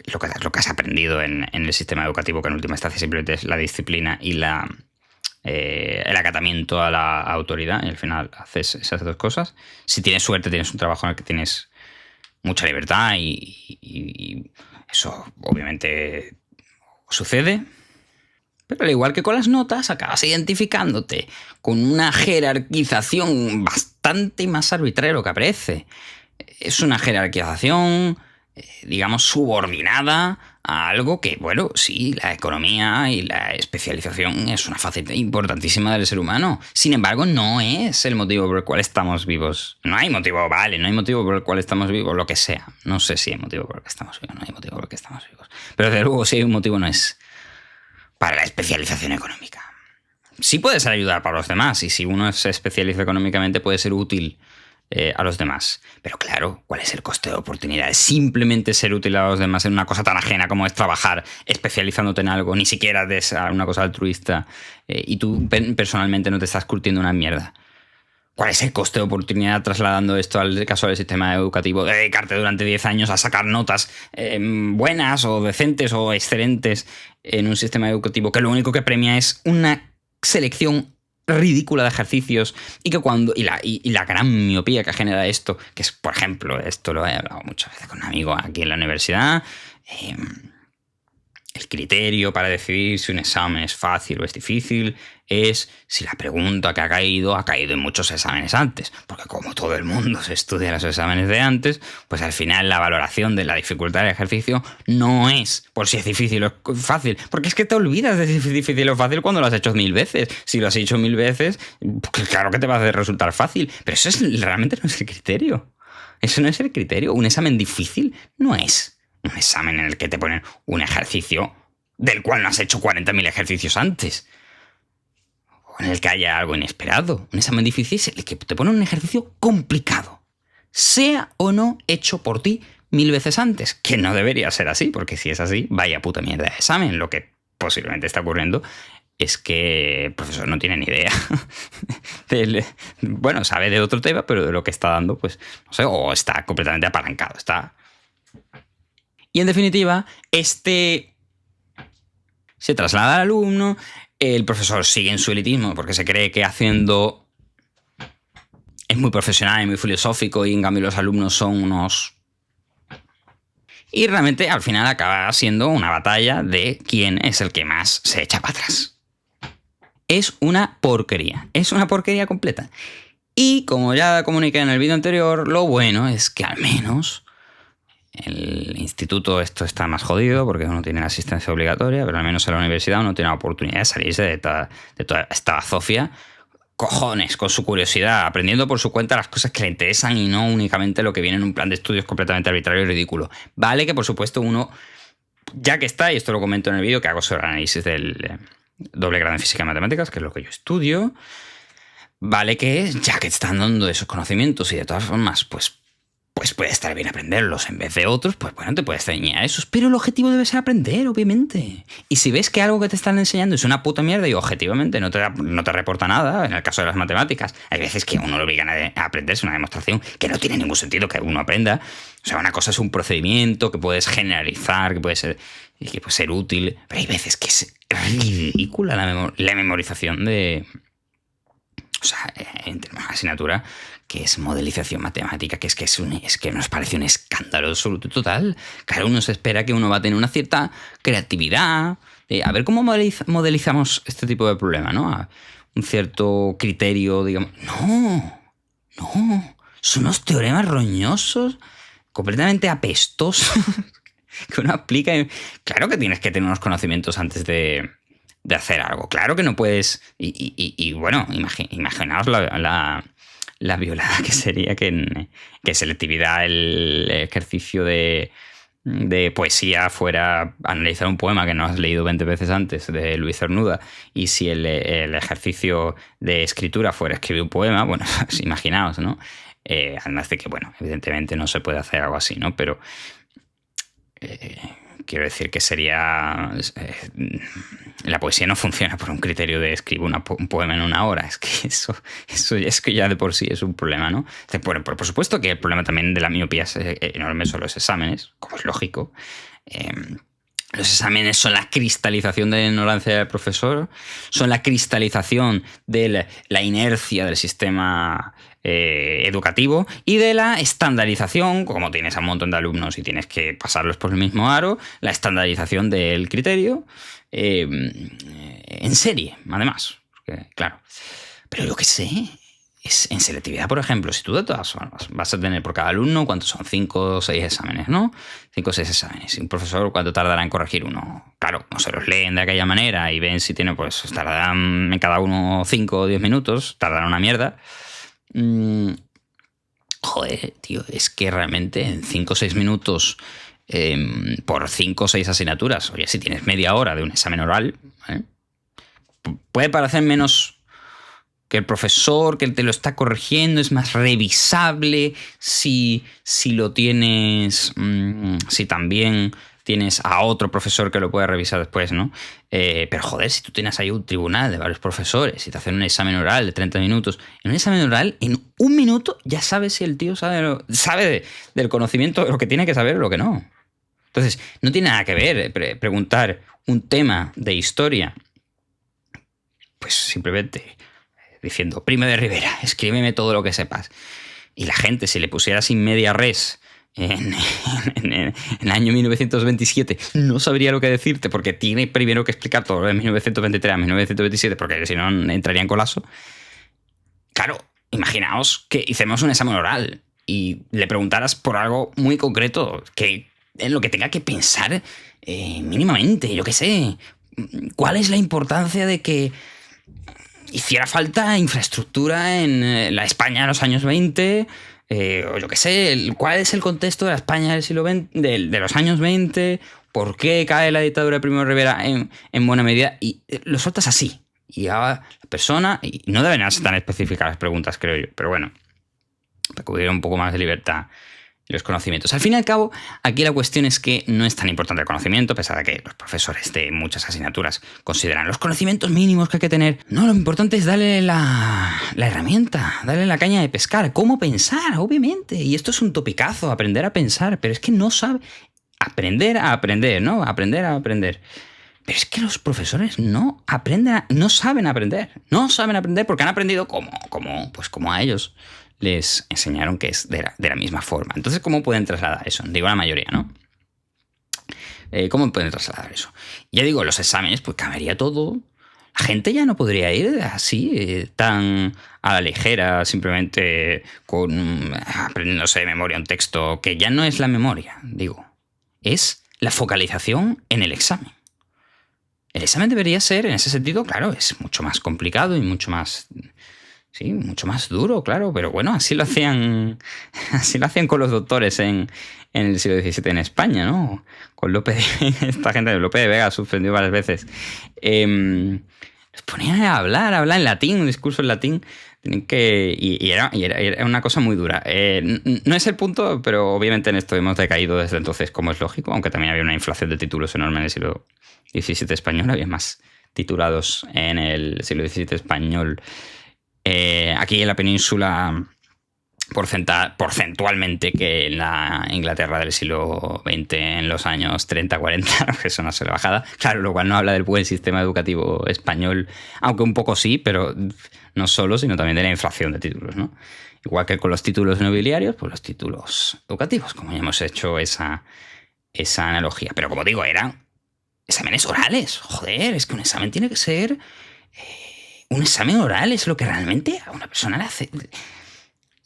lo que has aprendido en el sistema educativo, que en última instancia simplemente es la disciplina y el acatamiento a la autoridad. Y al final haces esas dos cosas. Si tienes suerte, tienes un trabajo en el que tienes mucha libertad y eso obviamente sucede, pero al igual que con las notas, acabas identificándote con una jerarquización bastante más arbitraria de lo que aparece. Es una jerarquización, digamos, subordinada a algo que, bueno, sí, la economía y la especialización es una faceta importantísima del ser humano. Sin embargo, no es el motivo por el cual estamos vivos. No hay motivo, no hay motivo por el cual estamos vivos, lo que sea. No sé si hay motivo por el que estamos vivos, no hay motivo por el que estamos vivos. Pero desde luego, si hay un motivo, no es para la especialización económica. Sí puede ser ayudar para los demás, y si uno se especializa económicamente puede ser útil a los demás. Pero claro, ¿cuál es el coste de oportunidad? Simplemente ser útil a los demás en una cosa tan ajena como es trabajar especializándote en algo, ni siquiera de una cosa altruista, y tú personalmente no te estás curtiendo una mierda. ¿Cuál es el coste de oportunidad trasladando esto al caso del sistema educativo? De dedicarte durante 10 años a sacar notas buenas o decentes o excelentes en un sistema educativo que lo único que premia es una selección ridícula de ejercicios y la gran miopía que genera esto, que es, por ejemplo, esto lo he hablado muchas veces con un amigo aquí en la universidad, el criterio para decidir si un examen es fácil o es difícil es si la pregunta que ha caído en muchos exámenes antes. Porque como todo el mundo se estudia los exámenes de antes, pues al final la valoración de la dificultad del ejercicio no es por si es difícil o fácil. Porque es que te olvidas de si es difícil o fácil cuando lo has hecho 1000 veces. Si lo has hecho 1000 veces, pues claro que te va a hacer resultar fácil. Pero eso realmente no es el criterio. Eso no es el criterio. Un examen difícil no es un examen en el que te ponen un ejercicio del cual no has hecho 40.000 ejercicios antes, o en el que haya algo inesperado. Un examen difícil es el que te pone un ejercicio complicado, sea o no hecho por ti 1000 veces antes, que no debería ser así, porque si es así, vaya puta mierda de examen. Lo que posiblemente está ocurriendo es que el profesor no tiene ni idea. Bueno, sabe de otro tema, pero de lo que está dando, pues, no sé, o está completamente apalancado. Y en definitiva, se traslada al alumno, el profesor sigue en su elitismo porque se cree que haciendo es muy profesional y muy filosófico, y en cambio los alumnos son unos... Y realmente al final acaba siendo una batalla de quién es el que más se echa para atrás. Es una porquería completa. Y como ya comuniqué en el vídeo anterior, lo bueno es que al menos el instituto esto está más jodido porque uno tiene la asistencia obligatoria, pero al menos en la universidad uno tiene la oportunidad de salirse de toda esta bazofia, cojones, con su curiosidad, aprendiendo por su cuenta las cosas que le interesan y no únicamente lo que viene en un plan de estudios completamente arbitrario y ridículo. Vale que por supuesto uno ya que está, y esto lo comento en el vídeo que hago sobre el análisis del doble grado en física y matemáticas, que es lo que yo estudio, vale que ya que están dando esos conocimientos y de todas formas, pues puede estar bien aprenderlos en vez de otros, pues bueno, te puedes ceñir a esos, pero el objetivo debe ser aprender, obviamente. Y si ves que algo que te están enseñando es una puta mierda y objetivamente no te reporta nada, en el caso de las matemáticas, hay veces que a uno lo obligan a aprenderse una demostración que no tiene ningún sentido que uno aprenda. O sea, una cosa es un procedimiento que puedes generalizar, que puede ser útil, pero hay veces que es ridícula la memorización de... O sea, entre una asignatura que es modelización matemática, que es que nos parece un escándalo absoluto total. Claro, uno se espera que uno va a tener una cierta creatividad, a ver cómo modelizamos este tipo de problema, ¿no? Un cierto criterio, digamos. No, son unos teoremas roñosos, completamente apestosos, que uno aplica. Claro que tienes que tener unos conocimientos antes de hacer algo. Claro que no puedes... Y bueno, imaginaos la violada que sería que en selectividad el ejercicio de poesía fuera analizar un poema que no has leído 20 veces antes de Luis Cernuda, y si el ejercicio de escritura fuera escribir un poema, bueno, pues imaginaos, ¿no? Además de que, bueno, evidentemente no se puede hacer algo así, ¿no? Pero... quiero decir que sería... la poesía no funciona por un criterio de escribo un poema en una hora. Es que eso es que ya de por sí es un problema, ¿no? Bueno, por supuesto que el problema también de la miopía es enorme son los exámenes, como es lógico. Los exámenes son la cristalización de la ignorancia del profesor, son la cristalización de la inercia del sistema educativo y de la estandarización, como tienes a un montón de alumnos y tienes que pasarlos por el mismo aro, la estandarización del criterio en serie, además. Porque, claro. Pero yo qué sé... En selectividad, por ejemplo, si tú de todas formas vas a tener por cada alumno, ¿cuántos son? 5 o 6 exámenes, ¿no? 5 o 6 exámenes. Y un profesor, ¿cuánto tardará en corregir uno? Claro, no se los leen de aquella manera y ven si tiene, pues tardarán en cada uno 5 o 10 minutos, tardarán una mierda. Joder, tío, es que realmente en 5 o 6 minutos por 5 o 6 asignaturas, oye, si tienes media hora de un examen oral, puede parecer menos... que el profesor que te lo está corrigiendo es más revisable si lo tienes, si también tienes a otro profesor que lo puede revisar después, ¿no? Pero joder, si tú tienes ahí un tribunal de varios profesores y te hacen un examen oral de 30 minutos, en un examen oral, en un minuto ya sabes si el tío sabe del conocimiento, lo que tiene que saber o lo que no. Entonces, no tiene nada que ver preguntar un tema de historia, pues simplemente... diciendo, Primo de Rivera, escríbeme todo lo que sepas. Y la gente, si le pusiera sin media res en el año 1927, no sabría lo que decirte, porque tiene primero que explicar todo lo de 1923 a 1927, porque si no entraría en colapso. Claro, imaginaos que hicimos un examen oral y le preguntaras por algo muy concreto, que en lo que tenga que pensar mínimamente, yo qué sé. ¿Cuál es la importancia de que hiciera falta infraestructura en la España de los años 20, o yo qué sé, cuál es el contexto de la España del siglo XX, de los años 20, por qué cae la dictadura de Primo de Rivera en buena medida, y lo sueltas así. Y ahora la persona, y no deben ser tan específicas las preguntas, creo yo, pero bueno, para que hubiera un poco más de libertad los conocimientos. Al fin y al cabo, aquí la cuestión es que no es tan importante el conocimiento, a pesar de que los profesores de muchas asignaturas consideran los conocimientos mínimos que hay que tener. No, lo importante es darle la herramienta, darle la caña de pescar. ¿Cómo pensar? Obviamente. Y esto es un topicazo, aprender a pensar, pero es que no sabe... Aprender a aprender, ¿no? Aprender a aprender. Pero es que los profesores no saben aprender. No saben aprender porque han aprendido como a ellos les enseñaron que es de la misma forma. Entonces, ¿cómo pueden trasladar eso? Digo la mayoría, ¿no? ¿Cómo pueden trasladar eso? Ya digo, los exámenes, pues cambiaría todo. La gente ya no podría ir así, tan a la ligera, simplemente aprendiéndose de memoria un texto, que ya no es la memoria, digo. Es la focalización en el examen. El examen debería ser, en ese sentido, claro, es mucho más complicado y mucho más Sí, mucho más duro, claro, pero bueno, así lo hacían, así lo hacían con los doctores en el siglo XVII en España, ¿no? Con Lope de esta gente de Lope de Vega suspendió varias veces. Los ponían a hablar en latín, un discurso en latín. Era una cosa muy dura. No es el punto, pero obviamente en esto hemos decaído desde entonces, como es lógico, aunque también había una inflación de títulos enorme en el siglo XVII español, había más titulados en el siglo XVII español. Aquí en la península porcentualmente que en la Inglaterra del siglo XX en los años 30-40, que es una salvajada. Claro, lo cual no habla del buen sistema educativo español, aunque un poco sí, pero no solo, sino también de la inflación de títulos, ¿no? Igual que con los títulos nobiliarios, pues los títulos educativos, como ya hemos hecho esa analogía. Pero como digo, eran exámenes orales. Joder, es que un examen tiene que ser... un examen oral es lo que realmente a una persona le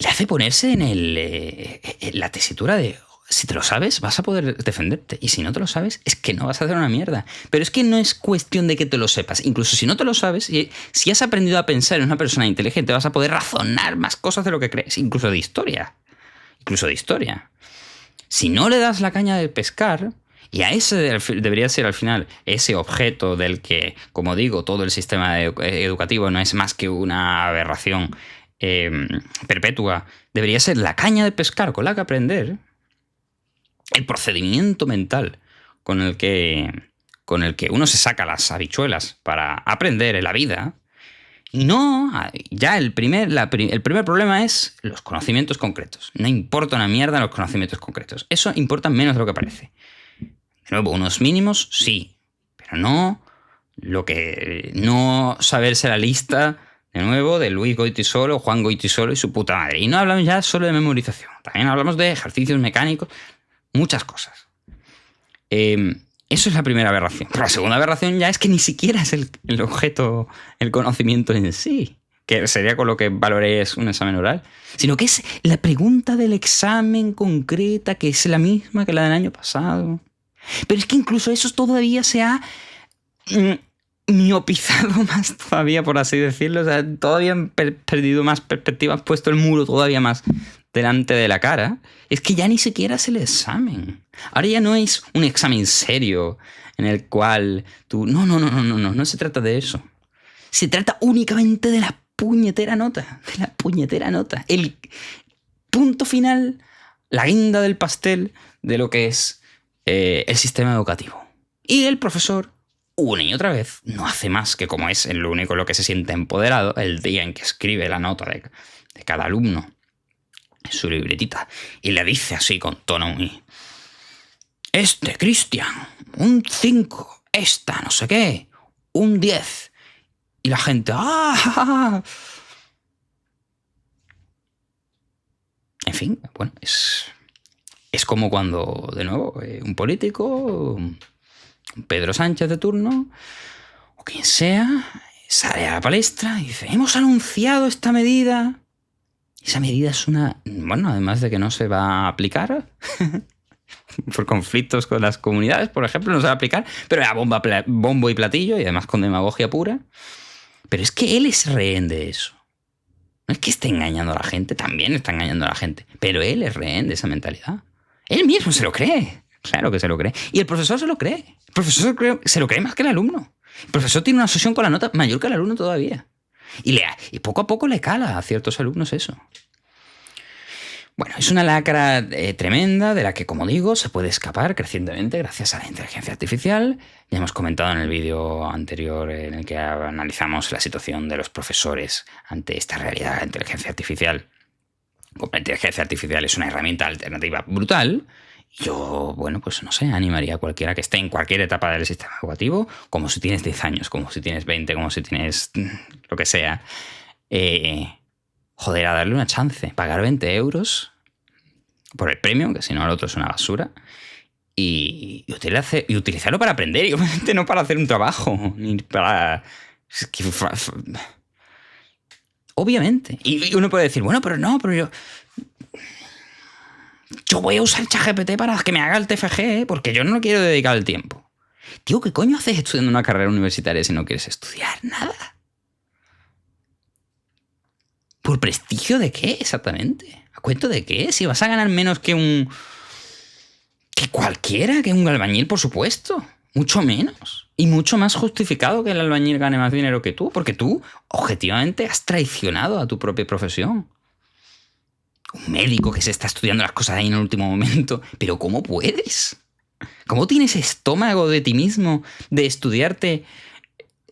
hace ponerse en la tesitura de si te lo sabes, vas a poder defenderte. Y si no te lo sabes, es que no vas a hacer una mierda. Pero es que no es cuestión de que te lo sepas. Incluso si no te lo sabes, si has aprendido a pensar en una persona inteligente, vas a poder razonar más cosas de lo que crees, incluso de historia. Incluso de historia. Si no le das la caña de pescar, y a ese debería ser al final ese objeto del que, como digo, todo el sistema educativo no es más que una aberración perpetua, debería ser la caña de pescar con la que aprender, el procedimiento mental con el que uno se saca las habichuelas para aprender en la vida. Y no, ya el primer problema es los conocimientos concretos. No importa una mierda los conocimientos concretos. Eso importa menos de lo que parece. De nuevo, unos mínimos, sí, pero no no saberse la lista, de nuevo, de Luis Goytisolo, Juan Goytisolo y su puta madre. Y no hablamos ya solo de memorización, también hablamos de ejercicios mecánicos, muchas cosas. Eso es la primera aberración. Pero la segunda aberración ya es que ni siquiera es el objeto, el conocimiento en sí, que sería con lo que valoréis un examen oral, sino que es la pregunta del examen concreta, que es la misma que la del año pasado. Pero es que incluso eso todavía se ha miopizado más todavía, por así decirlo. O sea, todavía han perdido más perspectiva, han puesto el muro todavía más delante de la cara. Es que ya ni siquiera es el examen. Ahora ya no es un examen serio en el cual tú... No se trata de eso. Se trata únicamente de la puñetera nota. De la puñetera nota. El punto final, la guinda del pastel de lo que es el sistema educativo. Y el profesor, una y otra vez, no hace más que, como es el único en lo que se siente empoderado, el día en que escribe la nota de cada alumno en su libretita, y le dice así con tono muy... Cristian, un 5, esta, no sé qué, un 10. Y la gente... ¡Ah! En fin, bueno, es como cuando, de nuevo, un político, Pedro Sánchez de turno, o quien sea, sale a la palestra y dice, hemos anunciado esta medida. Esa medida es una... Bueno, además de que no se va a aplicar por conflictos con las comunidades, por ejemplo, no se va a aplicar, pero era bombo y platillo y además con demagogia pura. Pero es que él es rehén de eso. No es que esté engañando a la gente, también está engañando a la gente, pero él es rehén de esa mentalidad. Él mismo se lo cree. Claro que se lo cree. Y el profesor se lo cree. El profesor se lo cree más que el alumno. El profesor tiene una obsesión con la nota mayor que el alumno todavía. Y poco a poco le cala a ciertos alumnos eso. Bueno, es una lacra tremenda de la que, como digo, se puede escapar crecientemente gracias a la inteligencia artificial. Ya hemos comentado en el vídeo anterior en el que analizamos la situación de los profesores ante esta realidad de la inteligencia artificial. Como la inteligencia artificial es una herramienta alternativa brutal, yo, bueno, pues no sé, animaría a cualquiera que esté en cualquier etapa del sistema educativo, como si tienes 10 años, como si tienes 20, como si tienes lo que sea, joder, a darle una chance, pagar 20 euros por el premio, que si no el otro es una basura, y utilizarlo para aprender, y obviamente no para hacer un trabajo, ni para... Obviamente. Y uno puede decir, bueno, pero yo voy a usar ChatGPT para que me haga el TFG, porque yo no quiero dedicar el tiempo. Tío, ¿qué coño haces estudiando una carrera universitaria si no quieres estudiar nada? ¿Por prestigio de qué exactamente? ¿A cuento de qué? Si vas a ganar menos que cualquiera, que un albañil, por supuesto. Mucho menos. Y mucho más justificado que el albañil gane más dinero que tú, porque tú, objetivamente, has traicionado a tu propia profesión. Un médico que se está estudiando las cosas ahí en el último momento. Pero ¿cómo puedes? ¿Cómo tienes estómago de ti mismo de estudiarte...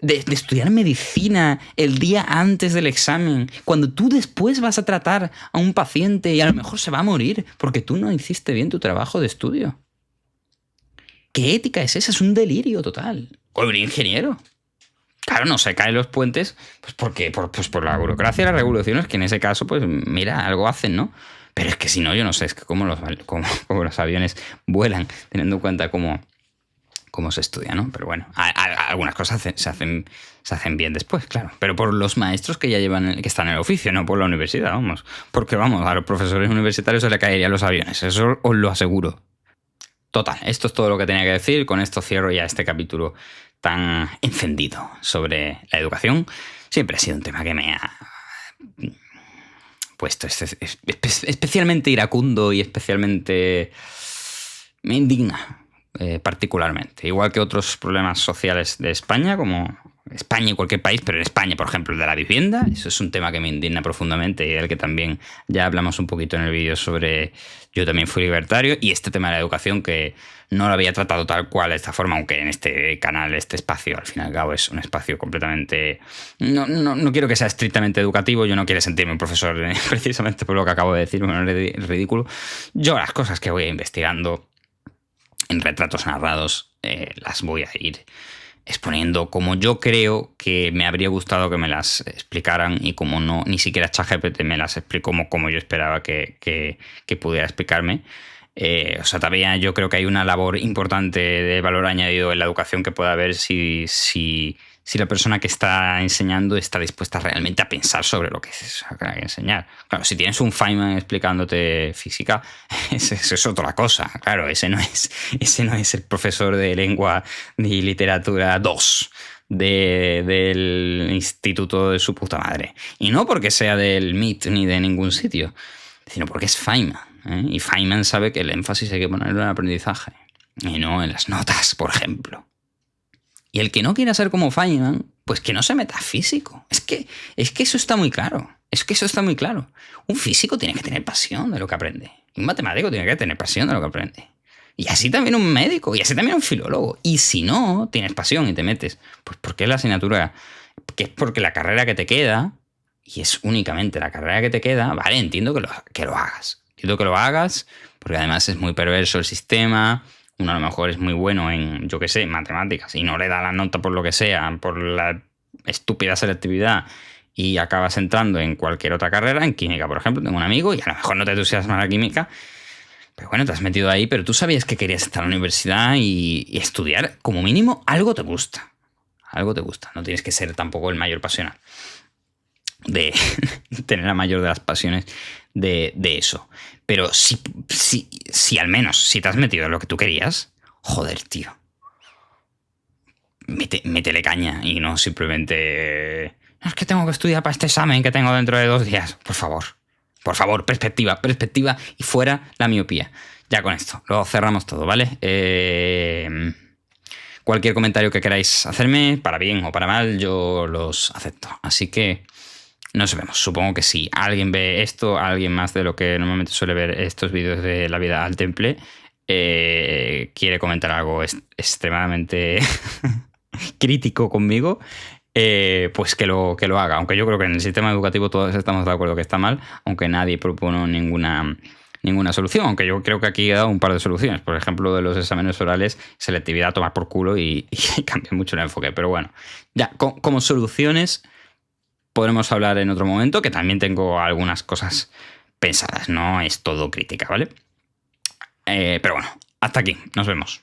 De estudiar medicina el día antes del examen, cuando tú después vas a tratar a un paciente y a lo mejor se va a morir porque tú no hiciste bien tu trabajo de estudio? ¿Qué ética es esa? Es un delirio total. O un ingeniero. Claro, no se caen los puentes pues por la burocracia y las regulaciones, que en ese caso, pues mira, algo hacen, ¿no? Pero es que si no, yo no sé, es que cómo los aviones vuelan, teniendo en cuenta cómo se estudia, ¿no? Pero bueno, algunas cosas se hacen bien después, claro. Pero por los maestros que ya que están en el oficio, no por la universidad, vamos. Porque, vamos, a los profesores universitarios se le caerían los aviones, eso os lo aseguro. Total, esto es todo lo que tenía que decir. Con esto cierro ya este capítulo tan encendido sobre la educación. Siempre ha sido un tema que me ha puesto especialmente iracundo y especialmente me indigna. Particularmente, igual que otros problemas sociales de España, como España y cualquier país, pero en España, por ejemplo, el de la vivienda, eso es un tema que me indigna profundamente y del que también ya hablamos un poquito en el vídeo sobre yo también fui libertario, y este tema de la educación que no lo había tratado tal cual de esta forma, aunque en este canal, este espacio, al fin y al cabo es un espacio completamente... No quiero que sea estrictamente educativo, yo no quiero sentirme un profesor precisamente por lo que acabo de decir, bueno, es ridículo. Yo las cosas que voy investigando en retratos narrados las voy a ir exponiendo como yo creo que me habría gustado que me las explicaran, y como no, ni siquiera ChatGPT me las explicó como yo esperaba que pudiera explicarme. O sea, todavía yo creo que hay una labor importante de valor añadido en la educación que pueda haber si la persona que está enseñando está dispuesta realmente a pensar sobre lo que hay que enseñar. Claro, si tienes un Feynman explicándote física, eso es otra cosa. Claro, ese no es el profesor de lengua ni literatura 2 del instituto de su puta madre. Y no porque sea del MIT ni de ningún sitio, sino porque es Feynman, ¿eh? Y Feynman sabe que el énfasis hay que ponerlo en el aprendizaje y no en las notas, por ejemplo. Y el que no quiera ser como Feynman, pues que no se meta físico. Es que eso está muy claro. Un físico tiene que tener pasión de lo que aprende. Y un matemático tiene que tener pasión de lo que aprende. Y así también un médico, y así también un filólogo. Y si no tienes pasión y te metes, pues porque es la asignatura, que es porque la carrera que te queda, y es únicamente la carrera que te queda, vale, entiendo que lo hagas. Entiendo que lo hagas, porque además es muy perverso el sistema. Uno a lo mejor es muy bueno en, yo qué sé, matemáticas, y no le da la nota por lo que sea, por la estúpida selectividad, y acabas entrando en cualquier otra carrera, en química, por ejemplo. Tengo un amigo y a lo mejor no te entusiasma la química, pero bueno, te has metido ahí, pero tú sabías que querías estar en la universidad y estudiar, como mínimo, algo te gusta. Algo te gusta. No tienes que ser tampoco el mayor pasional de tener la mayor de las pasiones de eso. Pero si al menos, si te has metido en lo que tú querías, joder, tío. Métele caña y no simplemente... No, es que tengo que estudiar para este examen que tengo dentro de 2 días. Por favor, perspectiva y fuera la miopía. Ya con esto, lo cerramos todo, ¿vale? Cualquier comentario que queráis hacerme, para bien o para mal, yo los acepto. Así que nos vemos. Supongo que si alguien ve esto, alguien más de lo que normalmente suele ver estos vídeos de la vida al temple, quiere comentar algo extremadamente crítico conmigo, pues que lo haga. Aunque yo creo que en el sistema educativo todos estamos de acuerdo que está mal, aunque nadie propone ninguna solución, aunque yo creo que aquí he dado un par de soluciones. Por ejemplo, de los exámenes orales, selectividad, tomar por culo y cambia mucho el enfoque. Pero bueno, ya como soluciones podremos hablar en otro momento, que también tengo algunas cosas pensadas, no es todo crítica, ¿vale? Pero bueno, hasta aquí, nos vemos.